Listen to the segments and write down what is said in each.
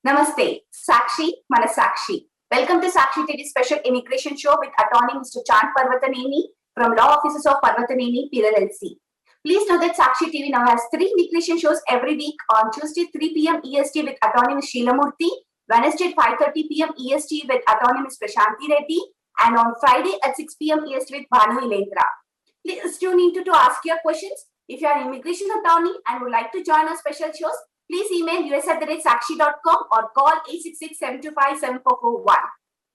Namaste, Sakshi Sakshi. Welcome to Sakshi TV special immigration show with attorney Mr. Parvathaneni from Law Offices of Parvathaneni PLLC. Please know that Sakshi TV now has 3 immigration shows every week on Tuesday 3 p.m. EST with attorney Ms. Sheila Murthy, Wednesday 5:30 p.m. EST with attorney Ms. Prashanti Reddy, and on Friday at 6 p.m. EST with Bhanu Ilendra. Please tune in to ask your questions. If you are an immigration attorney and would like to join our special shows, please email us@sakshi.com or call 866-725-7441.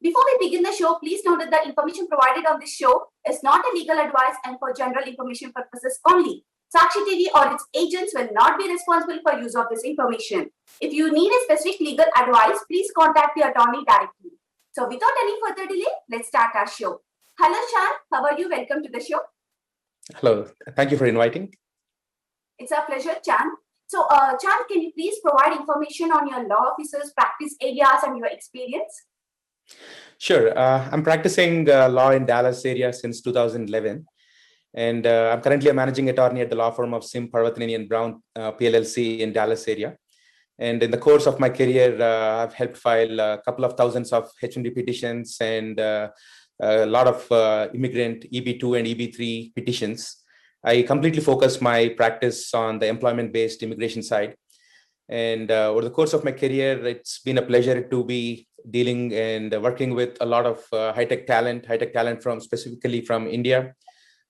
Before we begin the show, please note that the information provided on this show is not a legal advice and for general information purposes only. Sakshi TV or its agents will not be responsible for use of this information. If you need a specific legal advice, please contact the attorney directly. So without any further delay, let's start our show. Hello, Chan. How are you? Welcome to the show. Hello. Thank you for inviting. It's our pleasure, Chan. So, Chan, can you please provide information on your law officers, practice areas, and your experience? Sure. I'm practicing law in Dallas area since 2011. And I'm currently a managing attorney at the law firm of Sim, Parvathaneni and Brown PLLC in Dallas area. And in the course of my career, I've helped file a couple of thousands of H1B petitions and a lot of immigrant EB2 and EB3 petitions. I completely focus my practice on the employment-based immigration side. And over the course of my career, it's been a pleasure to be dealing and working with a lot of high-tech talent from specifically from India,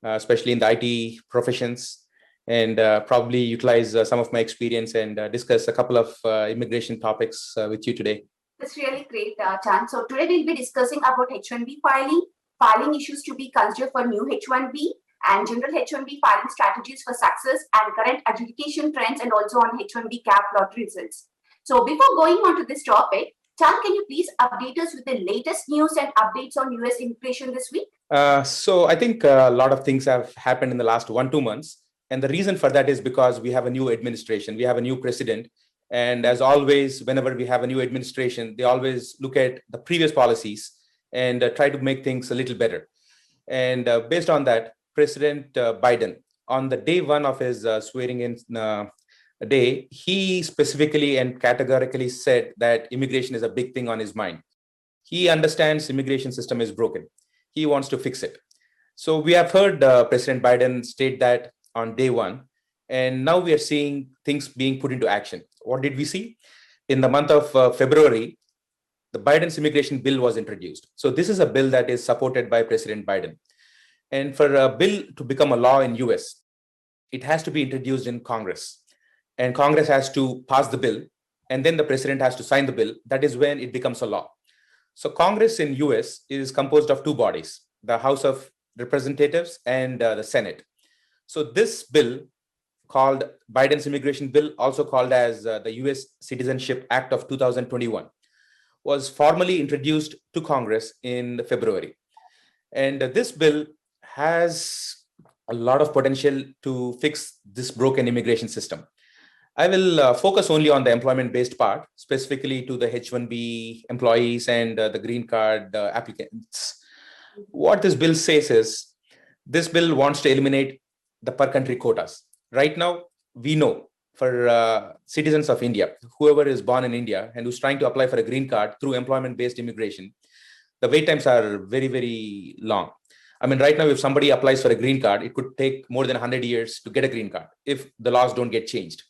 especially in the IT professions, and probably utilize some of my experience and discuss a couple of immigration topics with you today. That's really great, Chan. So today we'll be discussing about H1B filing issues to be considered for new H1B, and general H1B filing strategies for success and current adjudication trends, and also on H1B Cap Lottery results. So before going on to this topic, Chan, can you please update us with the latest news and updates on US immigration this week? So I think a lot of things have happened in the last 1-2 months. And the reason for that is because we have a new administration, we have a new president. And as always, whenever we have a new administration, they always look at the previous policies and try to make things a little better. And based on that, President Biden, on the day one of his swearing in day, he specifically and categorically said that immigration is a big thing on his mind. He understands immigration system is broken. He wants to fix it. So we have heard President Biden state that on day one, and now we are seeing things being put into action. What did we see? In the month of February, the Biden's immigration bill was introduced. So this is a bill that is supported by President Biden. And for a bill to become a law in US, it has to be introduced in Congress. And Congress has to pass the bill, and then the president has to sign the bill. That is when it becomes a law. So Congress in US is composed of 2 bodies, the House of Representatives and the Senate. So this bill, called Biden's immigration bill, also called as the US Citizenship Act of 2021, was formally introduced to Congress in February. And this bill has a lot of potential to fix this broken immigration system. I will focus only on the employment-based part, specifically to the H1B employees and the green card applicants. What this bill says is, this bill wants to eliminate the per-country quotas. Right now, we know for citizens of India, whoever is born in India and who's trying to apply for a green card through employment-based immigration, the wait times are very, very long. I mean, right now, if somebody applies for a green card, it could take more than 100 years to get a green card if the laws don't get changed,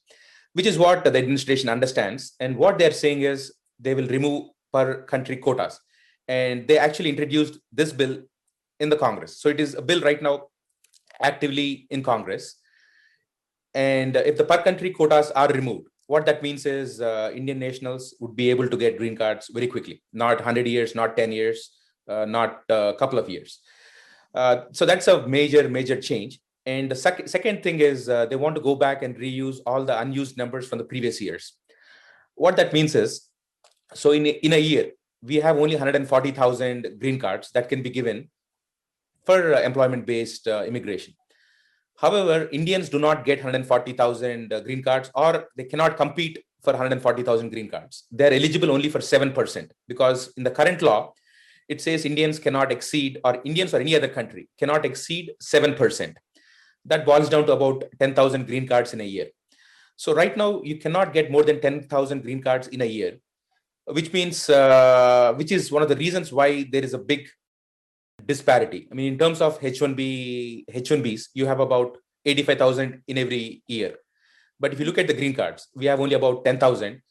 which is what the administration understands. And what they're saying is they will remove per country quotas. And they actually introduced this bill in the Congress. So it is a bill right now actively in Congress. And if the per country quotas are removed, what that means is Indian nationals would be able to get green cards very quickly, not 100 years, not 10 years, not a couple of years. So that's a major change. And the second thing is they want to go back and reuse all the unused numbers from the previous years. What that means is, so in a year, we have only 140,000 green cards that can be given for employment-based immigration. However, Indians do not get 140,000 green cards, or they cannot compete for 140,000 green cards. They're eligible only for 7%, because in the current law, it says Indians cannot exceed, or Indians or any other country cannot exceed 7%. That boils down to about 10,000 green cards in a year. So right now, you cannot get more than 10,000 green cards in a year. which means, which is one of the reasons why there is a big disparity. I mean, in terms of H1Bs, you have about 85,000 in every year. But if you look at the green cards, we have only about 10,000.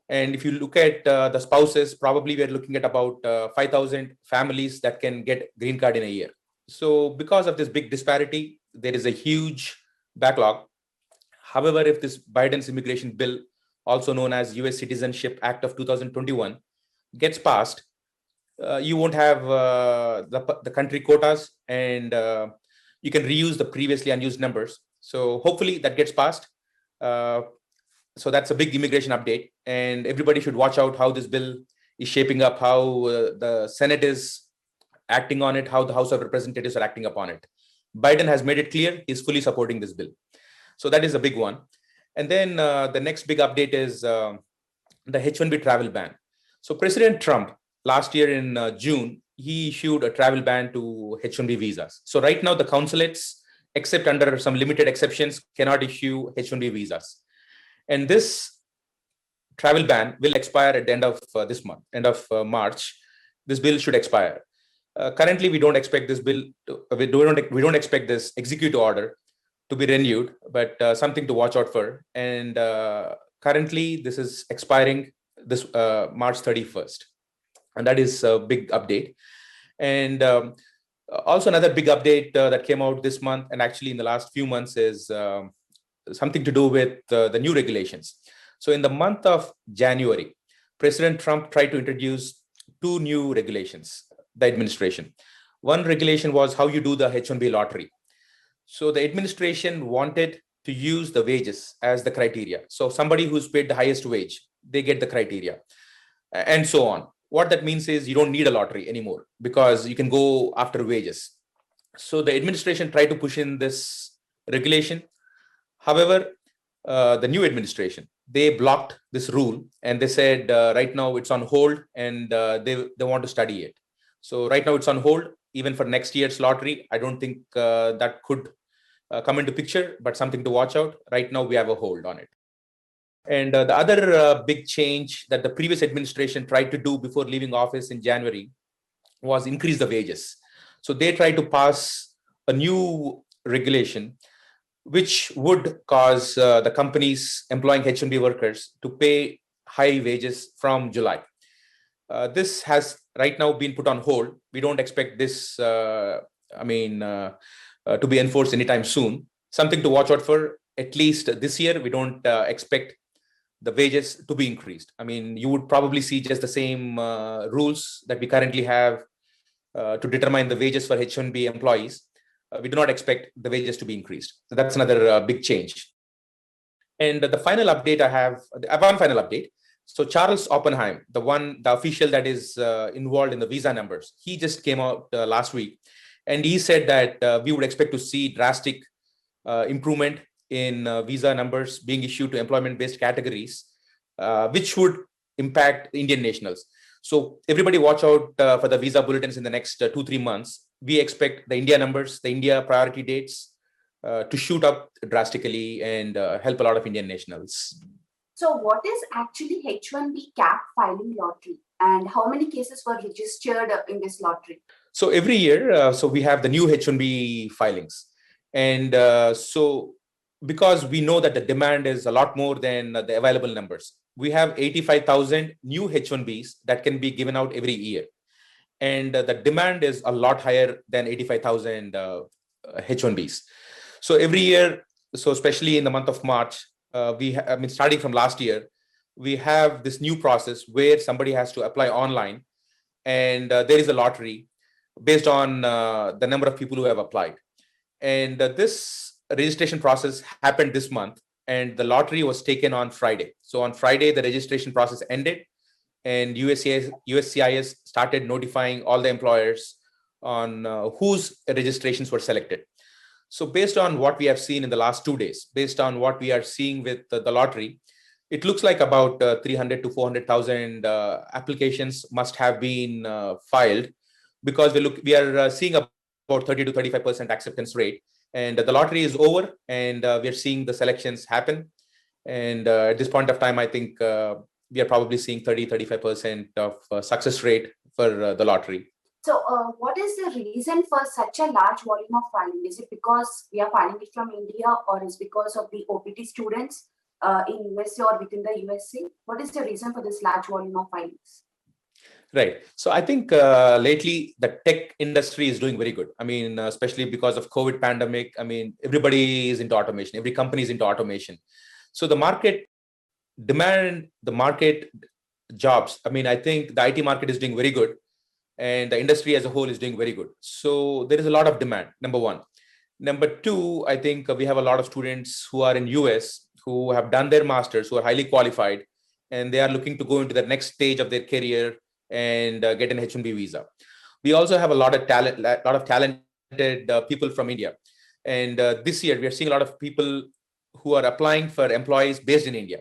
And if you look at the spouses, probably we're looking at about 5,000 families that can get green card in a year. So because of this big disparity, there is a huge backlog. However, if this Biden's immigration bill, also known as US Citizenship Act of 2021, gets passed, you won't have the country quotas, and you can reuse the previously unused numbers. So hopefully that gets passed. So that's a big immigration update, and everybody should watch out how this bill is shaping up, how the Senate is acting on it, how the House of Representatives are acting upon it. Biden has made it clear he's fully supporting this bill. So that is a big one. And then the next big update is the H1B travel ban. So President Trump, last year in June, he issued a travel ban to H1B visas. So right now the consulates, except under some limited exceptions, cannot issue H1B visas. And this travel ban will expire at the end of this month, end of March. This bill should expire. Currently, we don't expect this bill. We don't expect this executive order to be renewed, but something to watch out for. And currently, this is expiring this March 31st, and that is a big update. And also another big update that came out this month, and actually in the last few months, is something to do with the new regulations. So in the month of January, President Trump tried to introduce two new regulations, the administration. One regulation was how you do the H1B lottery. So the administration wanted to use the wages as the criteria. So somebody who's paid the highest wage, they get the criteria, and so on. What that means is you don't need a lottery anymore because you can go after wages. So the administration tried to push in this regulation. However, the new administration, they blocked this rule, and they said right now it's on hold, and they want to study it. So right now it's on hold. Even for next year's lottery, I don't think that could come into picture, but something to watch out. Right now we have a hold on it. And the other big change that the previous administration tried to do before leaving office in January was increase the wages. So they tried to pass a new regulation which would cause the companies employing H1B workers to pay high wages from July. This has right now been put on hold. We don't expect this, to be enforced anytime soon. Something to watch out for. At least this year, we don't expect the wages to be increased. I mean, you would probably see just the same rules that we currently have to determine the wages for H1B employees. We do not expect the wages to be increased. So that's another big change. And the final update I have, one final update. So Charles Oppenheim, the official that is involved in the visa numbers, he just came out last week, and he said that we would expect to see drastic improvement in visa numbers being issued to employment-based categories, which would impact Indian nationals. So everybody watch out for the visa bulletins in the next 2-3 months. We expect the India numbers, the India priority dates to shoot up drastically and help a lot of Indian nationals. So what is actually H1B Cap Filing Lottery, and how many cases were registered in this lottery? So every year, so we have the new H1B filings. And so because we know that the demand is a lot more than the available numbers, we have 85,000 new H1Bs that can be given out every year. And the demand is a lot higher than 85,000 H1Bs. So every year, so especially in the month of March, starting from last year, we have this new process where somebody has to apply online, and there is a lottery based on the number of people who have applied. And this registration process happened this month, and the lottery was taken on Friday. So on Friday, the registration process ended, and USCIS started notifying all the employers on whose registrations were selected. So based on what we have seen in the last 2 days, based on what we are seeing with the lottery, it looks like about 300 to 400,000 applications must have been filed, because we are seeing about 30 to 35% acceptance rate. And the lottery is over, and we are seeing the selections happen. And at this point of time, I think we are probably seeing 30-35% of success rate for the lottery. So, what is the reason for such a large volume of filing? Is it because we are filing it from India, or is it because of the OPT students in USA or within the USA? What is the reason for this large volume of filings? Right. So I think lately the tech industry is doing very good. I mean, especially because of COVID pandemic. I mean, everybody is into automation. Every company is into automation. So the market demand, the market jobs. I mean, I think the IT market is doing very good, and the industry as a whole is doing very good. So there is a lot of demand. Number one. Number two, I think we have a lot of students who are in US who have done their masters, who are highly qualified, and they are looking to go into the next stage of their career and get an H1B visa. We also have a lot of talented people from India, and this year we are seeing a lot of people who are applying for employees based in India.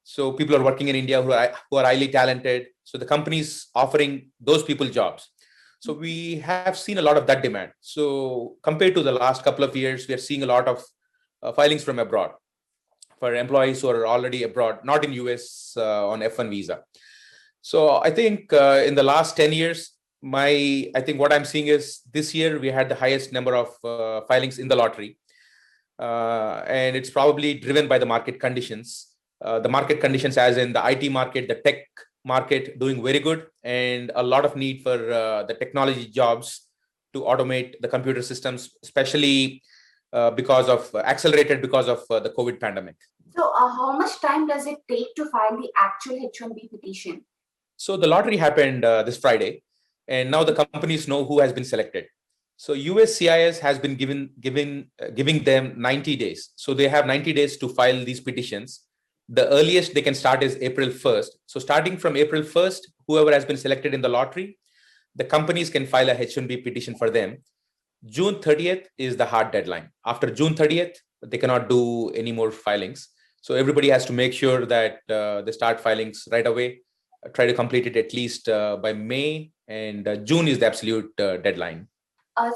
So people are working in India who are highly talented. So the companies offering those people jobs. So we have seen a lot of that demand. So compared to the last couple of years, we are seeing a lot of filings from abroad for employees who are already abroad, not in US on F1 visa. So I think in the last 10 years, I think what I'm seeing is this year we had the highest number of filings in the lottery. And it's probably driven by the market conditions. The market conditions as in the IT market, the tech market doing very good, and a lot of need for the technology jobs to automate the computer systems, especially because of the COVID pandemic. So, how much time does it take to file the actual H1B petition? So the lottery happened this Friday, and now the companies know who has been selected. So USCIS has been giving them 90 days. So they have 90 days to file these petitions. The earliest they can start is April 1st. So starting from April 1st, whoever has been selected in the lottery, the companies can file a H1B petition for them. June 30th is the hard deadline. After June 30th, they cannot do any more filings. So everybody has to make sure that they start filings right away. Try to complete it at least by May, and June is the absolute deadline.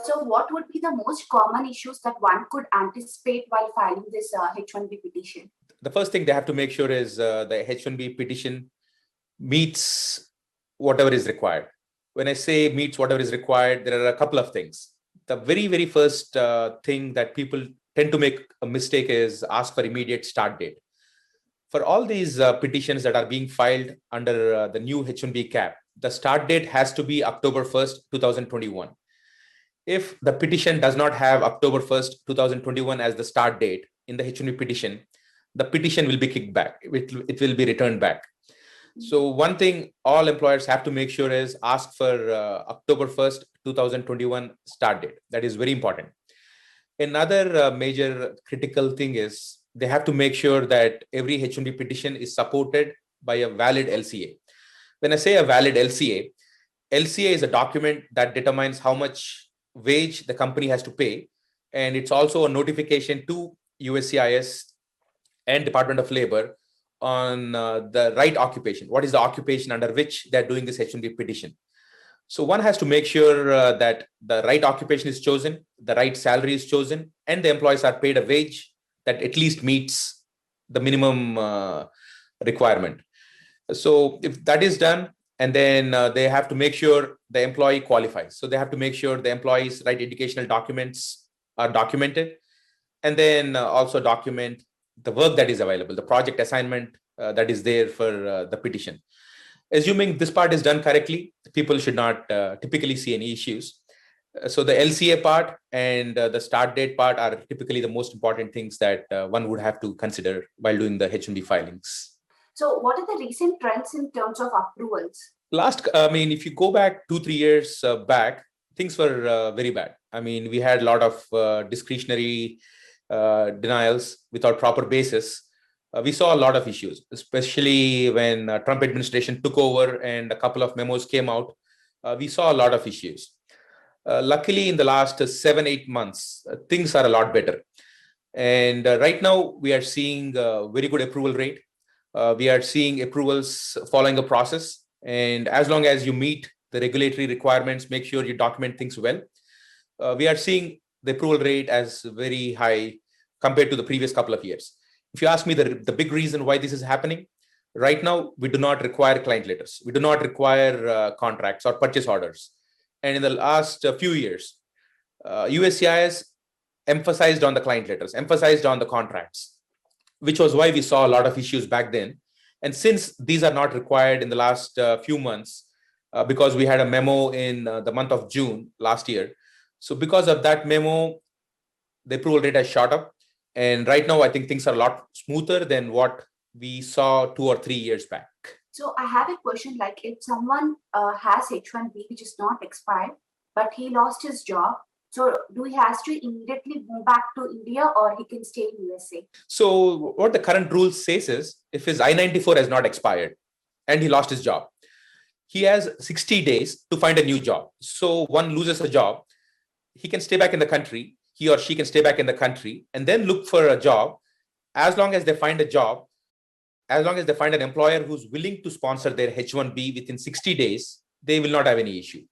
So, what would be the most common issues that one could anticipate while filing this H1B petition? The first thing they have to make sure is the H1B petition meets whatever is required. When I say meets whatever is required, there are a couple of things. The very, very first thing that people tend to make a mistake is ask for immediate start date. For all these petitions that are being filed under the new H1B cap, the start date has to be October 1st, 2021. If the petition does not have October 1st, 2021 as the start date in the H1B petition, the petition will be kicked back. It will be returned back. So one thing all employers have to make sure is ask for October 1st, 2021 start date. That is very important. Another major critical thing is they have to make sure that every H1B petition is supported by a valid LCA. When I say a valid LCA, LCA is a document that determines how much wage the company has to pay. And it's also a notification to USCIS and Department of Labor on the right occupation. What is the occupation under which they're doing this H1B petition? So one has to make sure that the right occupation is chosen, the right salary is chosen, and the employees are paid a wage that at least meets the minimum requirement. So if that is done, and then they have to make sure the employee qualifies. So they have to make sure the employee's right educational documents are documented, and then also document the work that is available, the project assignment that is there for the petition. Assuming this part is done correctly, people should not typically see any issues. So the LCA part and the start date part are typically the most important things that one would have to consider while doing the H1B filings. So what are the recent trends in terms of approvals? If you go back 2-3 years back, things were very bad. I mean, we had a lot of discretionary denials without proper basis. We saw a lot of issues, especially when Trump administration took over and a couple of memos came out. We saw a lot of issues. Luckily, in the last 7-8 months, things are a lot better. And right now, we are seeing a very good approval rate. We are seeing approvals following a process. And as long as you meet the regulatory requirements, make sure you document things well. We are seeing the approval rate as very high compared to the previous couple of years. If you ask me the big reason why this is happening, Right now, we do not require client letters. We do not require contracts or purchase orders. And in the last few years, USCIS emphasized on the client letters, emphasized on the contracts, which was why we saw a lot of issues back then. And since these are not required in the last few months, because we had a memo in the month of June last year. So because of that memo, the approval rate has shot up. And right now, I think things are a lot smoother than what we saw 2 or 3 years back. So I have a question, like if someone has H1B which is not expired, but he lost his job, so do he has to immediately move back to India or he can stay in USA? So what the current rule says is, if his I-94 has not expired and he lost his job, he has 60 days to find a new job. So one loses a job, he can stay back in the country, he or she can stay back in the country and then look for a job. As long as they find a job, as long as they find an employer who's willing to sponsor their H1B within 60 days, they will not have any issue.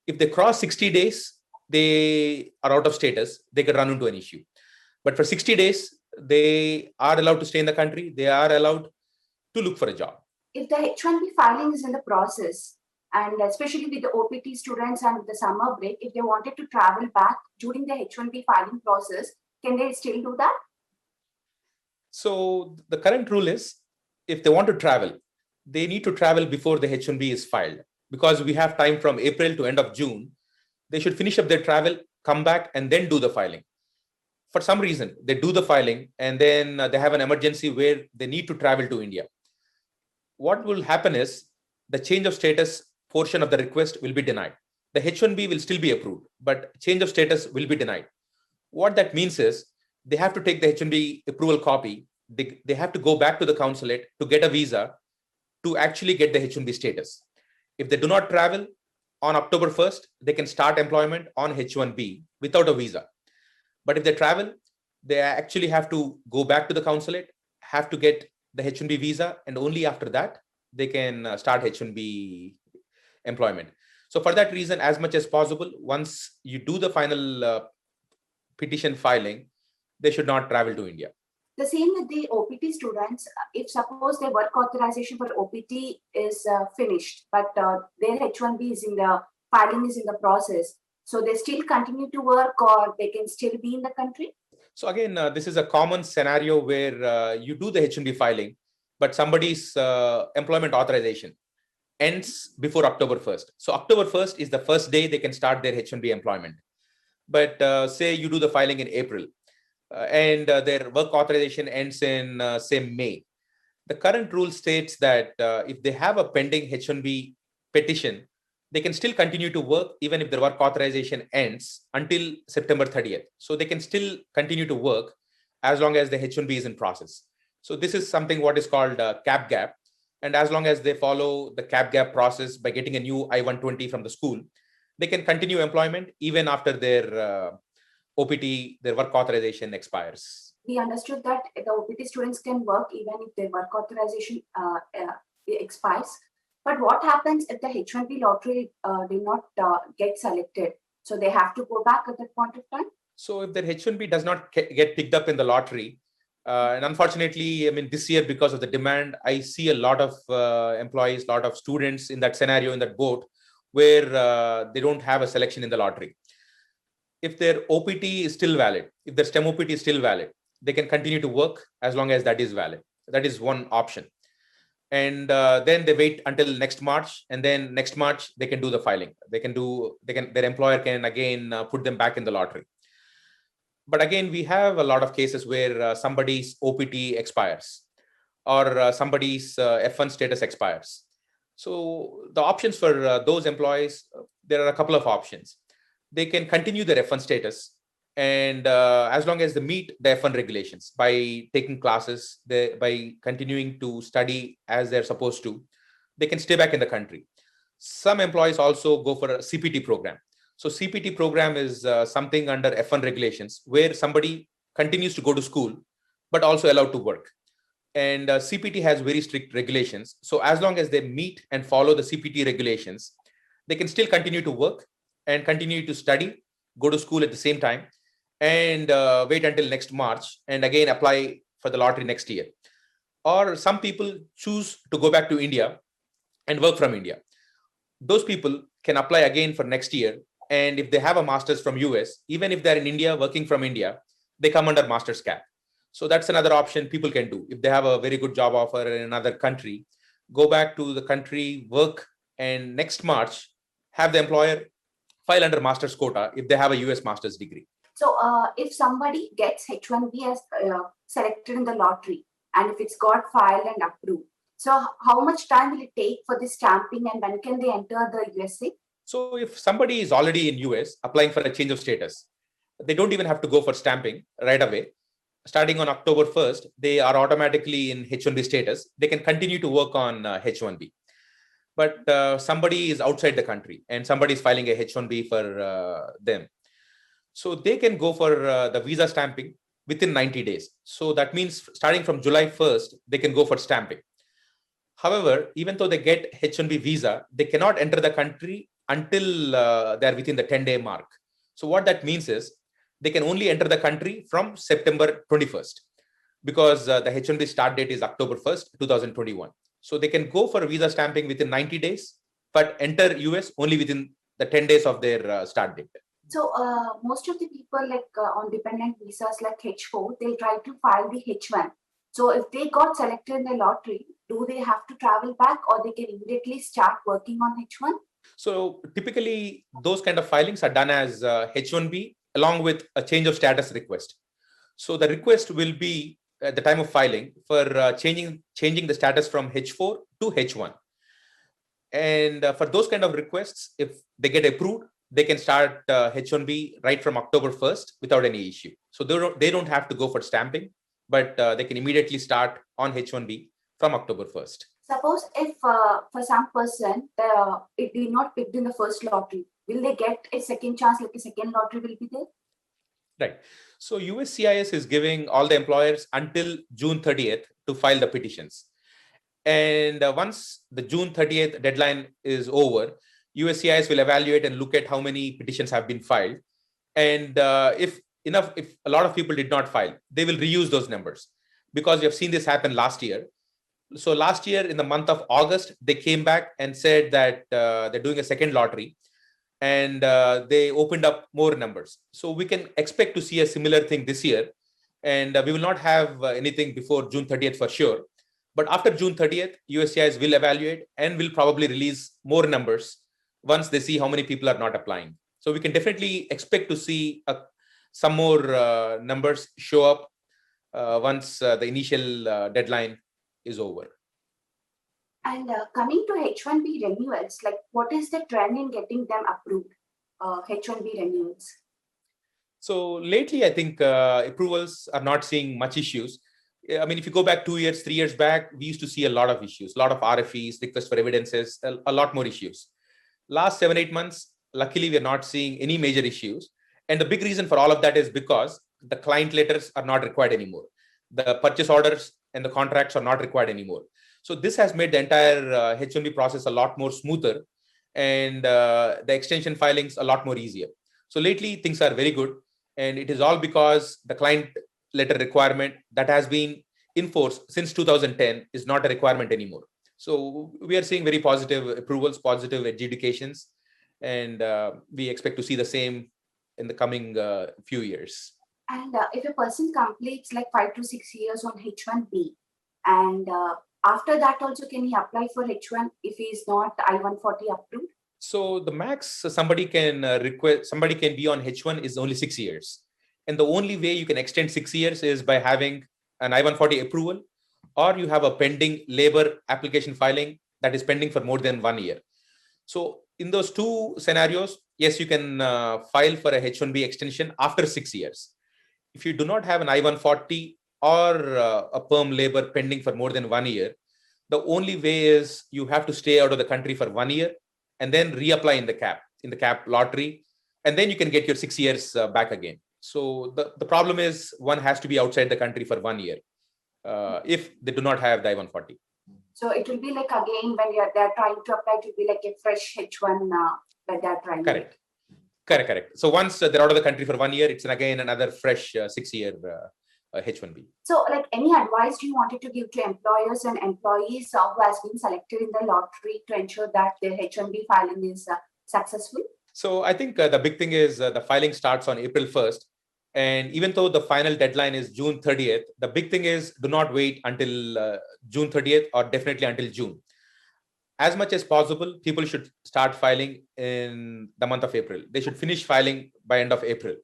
If they cross 60 days, they are out of status, they could run into an issue. But for 60 days, they are allowed to stay in the country, they are allowed to look for a job. If the H1B filing is in the process, and especially with the OPT students and the summer break, if they wanted to travel back during the H1B filing process, can they still do that? So the current rule is, if they want to travel, they need to travel before the H1B is filed. Because we have time from April to end of June, they should finish up their travel, come back, and then do the filing. For some reason, they do the filing, and then they have an emergency where they need to travel to India. What will happen is, the change of status portion of the request will be denied. The H1B will still be approved, but change of status will be denied. What that means is, they have to take the H1B approval copy, they have to go back to the consulate to get a visa to actually get the H1B status. If they do not travel on October 1st, they can start employment on H1B without a visa. But if they travel, they actually have to go back to the consulate, have to get the H1B visa, and only after that, they can start H1B employment. So for that reason, as much as possible, once you do the final petition filing, they should not travel to India. The same with the OPT students. If suppose their work authorization for OPT is finished, but their H1B is in the filing is in the process, so they still continue to work or they can still be in the country? So again, this is a common scenario where you do the H1B filing, but somebody's employment authorization ends before October 1st. So October 1st is the first day they can start their H1B employment. But say you do the filing in April, and their work authorization ends in, say, May. The current rule states that if they have a pending H1B petition, they can still continue to work even if their work authorization ends until September 30th. So they can still continue to work as long as the H1B is in process. So this is something what is called cap gap. And as long as they follow the cap gap process by getting a new I-120 from the school, they can continue employment even after their OPT, their work authorization expires. We understood that the OPT students can work even if their work authorization expires. But what happens if the H1B lottery did not get selected? So they have to go back at that point of time? So if their H1B does not get picked up in the lottery, and unfortunately, I mean, this year, because of the demand, I see a lot of employees, a lot of students in that scenario, in that boat, where they don't have a selection in the lottery. If their OPT is still valid, if their STEM OPT is still valid, they can continue to work as long as that is valid. That is one option. And then they wait until next March, and then next March they can do the filing. Their employer can again put them back in the lottery. But again, we have a lot of cases where somebody's OPT expires or somebody's F1 status expires. So the options for those employees, there are a couple of options. They can continue their F1 status, and as long as they meet the F1 regulations by taking classes, by continuing to study as they're supposed to, they can stay back in the country. Some employees also go for a CPT program. So CPT program is something under F1 regulations where somebody continues to go to school, but also allowed to work. And CPT has very strict regulations. So as long as they meet and follow the CPT regulations, they can still continue to work and continue to study, go to school at the same time, and wait until next March and again apply for the lottery next year. or some people choose to go back to India and work from India. Those people can apply again for next year. And if they have a master's from US, even if they're in India working from India, they come under master's cap. So that's another option people can do. If they have a very good job offer in another country, go back to the country, work, and next March, have the employer file under master's quota if they have a US master's degree. So if somebody gets H1B as selected in the lottery, and if it's got filed and approved, so how much time will it take for the stamping, and when can they enter the USA? So if somebody is already in US applying for a change of status, they don't even have to go for stamping right away. Starting on October 1st, they are automatically in H1B status. They can continue to work on H1B. But somebody is outside the country and somebody is filing a H1B for them. So they can go for the visa stamping within 90 days. So that means starting from July 1st, they can go for stamping. However, even though they get H1B visa, they cannot enter the country until they're within the 10-day mark. So what that means is they can only enter the country from September 21st because the H1B start date is October 1st, 2021. So they can go for visa stamping within 90 days, but enter US only within the 10 days of their start date. So most of the people on dependent visas like H4, they'll try to file the H1. So if they got selected in the lottery, do they have to travel back or they can immediately start working on H1? So typically those kind of filings are done as H1B along with a change of status request. So the request will be at the time of filing for changing the status from H4 to H1. And for those kind of requests, if they get approved, they can start H1B right from October 1st without any issue. So they don't have to go for stamping, but they can immediately start on H1B from October 1st. Suppose if for some person it did not picked in the first lottery, will they get a second chance, like a second lottery will be there? Right. So USCIS is giving all the employers until June 30th to file the petitions. And once the June 30th deadline is over, USCIS will evaluate and look at how many petitions have been filed. And if a lot of people did not file, they will reuse those numbers because we have seen this happen last year. So last year in the month of August, they came back and said that they're doing a second lottery and they opened up more numbers. So we can expect to see a similar thing this year. And we will not have anything before June 30th for sure. But after June 30th, USCIS will evaluate and will probably release more numbers once they see how many people are not applying. So we can definitely expect to see some more numbers show up once the initial deadline is over. And coming to H1B renewals, like what is the trend in getting them approved, H1B renewals? So lately, I think approvals are not seeing much issues. I mean, if you go back 2 years, 3 years back, we used to see a lot of issues, a lot of RFEs, requests for evidences, a lot more issues. Last 7-8 months, luckily, we are not seeing any major issues. And the big reason for all of that is because the client letters are not required anymore. The purchase orders and the contracts are not required anymore. So this has made the entire H1B process a lot more smoother and the extension filings a lot more easier. So lately, things are very good. And it is all because the client letter requirement that has been in force since 2010 is not a requirement anymore. So we are seeing very positive approvals, positive adjudications, and we expect to see the same in the coming few years. And if a person completes like 5 to 6 years on H1B, and after that also can he apply for H1 if he is not I-140 approved? So the max somebody can be on H1 is only 6 years. And the only way you can extend 6 years is by having an I-140 approval, or you have a pending labor application filing that is pending for more than 1 year. So in those two scenarios, yes, you can file for a H1B extension after 6 years. If you do not have an I-140 or a perm labor pending for more than 1 year, the only way is you have to stay out of the country for 1 year and then reapply in the cap lottery, and then you can get your 6 years back again. So the problem is one has to be outside the country for 1 year if they do not have the I-140. So it will be like again when they're trying to apply, it will be like a fresh H1 that they're trying. Correct. So once they're out of the country for 1 year, it's again another fresh 6 year H1B. So, like, any advice you wanted to give to employers and employees who has been selected in the lottery to ensure that their H1B filing is successful? So I think the big thing is the filing starts on April 1st. And even though the final deadline is June 30th, the big thing is do not wait until June 30th or definitely until June. As much as possible, people should start filing in the month of April. They should finish filing by end of April.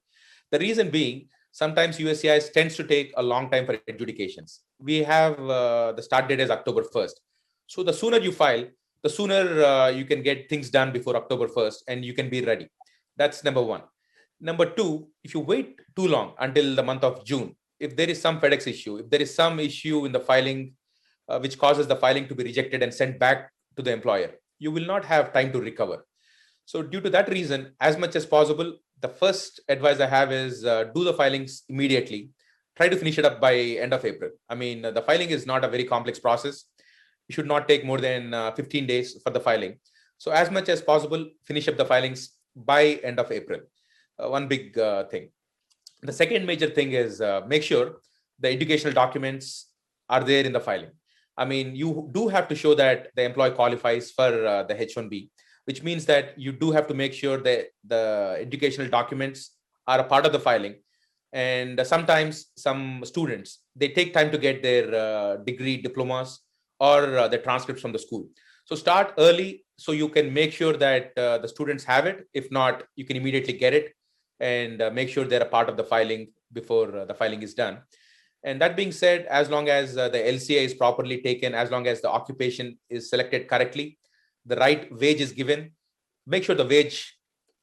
The reason being, sometimes USCIS tends to take a long time for adjudications. We have the start date is October 1st. So the sooner you file, the sooner you can get things done before October 1st and you can be ready. That's number one. Number two, if you wait too long until the month of June, if there is some FedEx issue, if there is some issue in the filing which causes the filing to be rejected and sent back to the employer, you will not have time to recover. So due to that reason, as much as possible, the first advice I have is do the filings immediately. Try to finish it up by end of April. I mean, the filing is not a very complex process. It should not take more than 15 days for the filing. So as much as possible, finish up the filings by end of April. One big thing. The second major thing is make sure the educational documents are there in the filing. I mean, you do have to show that the employee qualifies for the H1B, which means that you do have to make sure that the educational documents are a part of the filing. And sometimes some students, they take time to get their degree, diplomas, or the transcripts from the school. So start early so you can make sure that the students have it. If not, you can immediately get it and make sure they're a part of the filing before the filing is done. And that being said, as long as the LCA is properly taken, as long as the occupation is selected correctly, the right wage is given, make sure the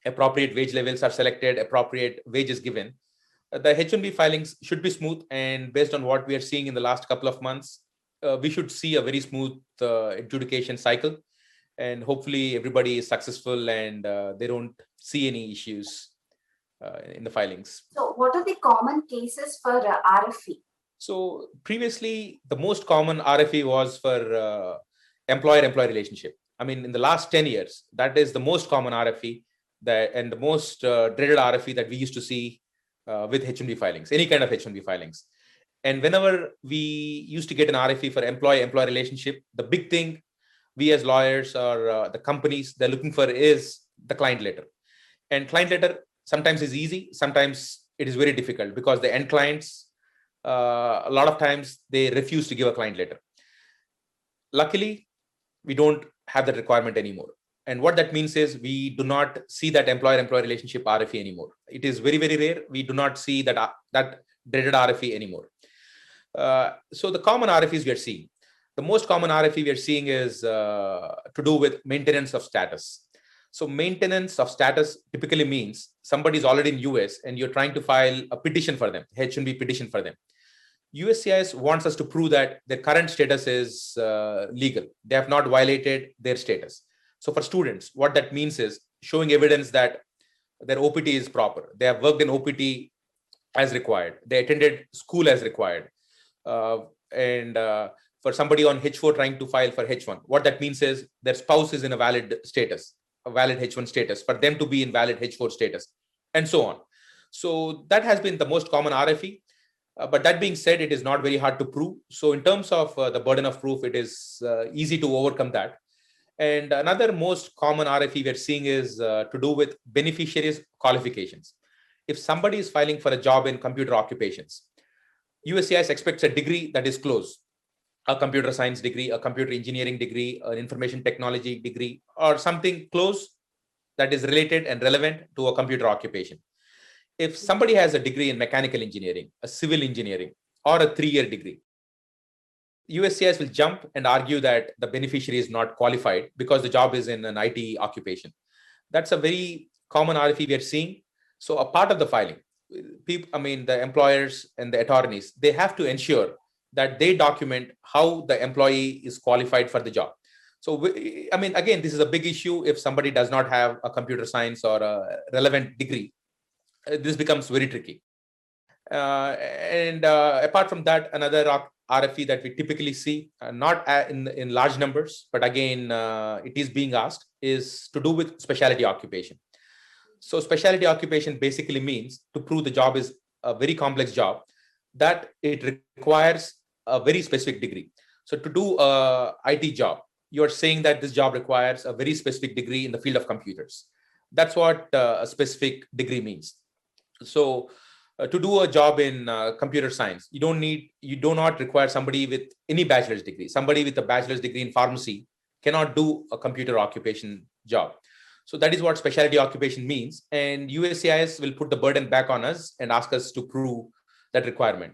appropriate wage levels are selected, appropriate wage is given. The H1B filings should be smooth. And based on what we are seeing in the last couple of months, we should see a very smooth adjudication cycle. And hopefully everybody is successful and they don't see any issues in the filings. So, what are the common cases for RFE? So previously, the most common RFE was for employer-employee relationship. I mean, in the last 10 years, that is the most common RFE and the most dreaded RFE that we used to see with H1B filings, any kind of H1B filings. And whenever we used to get an RFE for employee-employee relationship, the big thing we as lawyers or the companies they're looking for is the client letter. And client letter sometimes is easy, sometimes it is very difficult because the end clients, a lot of times they refuse to give a client letter. Luckily, we don't have that requirement anymore. And what that means is we do not see that employer-employee relationship RFE anymore. It is very, very rare. We do not see that dreaded RFE anymore. So the common RFEs we are seeing, the most common RFE we are seeing is to do with maintenance of status. So maintenance of status typically means somebody is already in US and you're trying to file a petition for them, H1B petition for them. USCIS wants us to prove that their current status is legal. They have not violated their status. So for students, what that means is showing evidence that their OPT is proper. They have worked in OPT as required. They attended school as required. And for somebody on H4 trying to file for H1, what that means is their spouse is in a valid status, a valid H1 status, for them to be in valid H4 status, and so on. So that has been the most common RFE. But that being said, it is not very hard to prove. So in terms of the burden of proof, it is easy to overcome that. And another most common RFE we're seeing is to do with beneficiaries' qualifications. If somebody is filing for a job in computer occupations, USCIS expects a degree that is close, a computer science degree, a computer engineering degree, an information technology degree, or something close that is related and relevant to a computer occupation. If somebody has a degree in mechanical engineering, a civil engineering, or a 3-year degree, USCIS will jump and argue that the beneficiary is not qualified because the job is in an IT occupation. That's a very common RFE we are seeing. So a part of the filing, the employers and the attorneys, they have to ensure that they document how the employee is qualified for the job. So, again, this is a big issue. If somebody does not have a computer science or a relevant degree, this becomes very tricky. Apart from that, another RFE that we typically see, not in large numbers, but again, it is being asked, is to do with specialty occupation. So specialty occupation basically means to prove the job is a very complex job. that it requires a very specific degree. So to do a IT job, you're saying that this job requires a very specific degree in the field of computers. That's what a specific degree means. So to do a job in computer science, you do not require somebody with any bachelor's degree. Somebody with a bachelor's degree in pharmacy cannot do a computer occupation job. So that is what specialty occupation means. And USCIS will put the burden back on us and ask us to prove that requirement.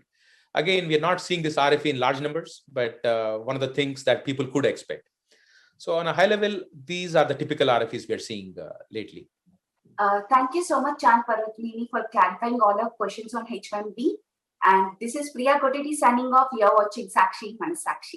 Again, we are not seeing this RFE in large numbers, but one of the things that people could expect. So on a high level, these are the typical RFEs we are seeing lately. Thank you so much, Chand Parvathaneni, for clarifying all our questions on H1B. And this is Priya Koteti signing off. You're watching Sakshi Sakshi.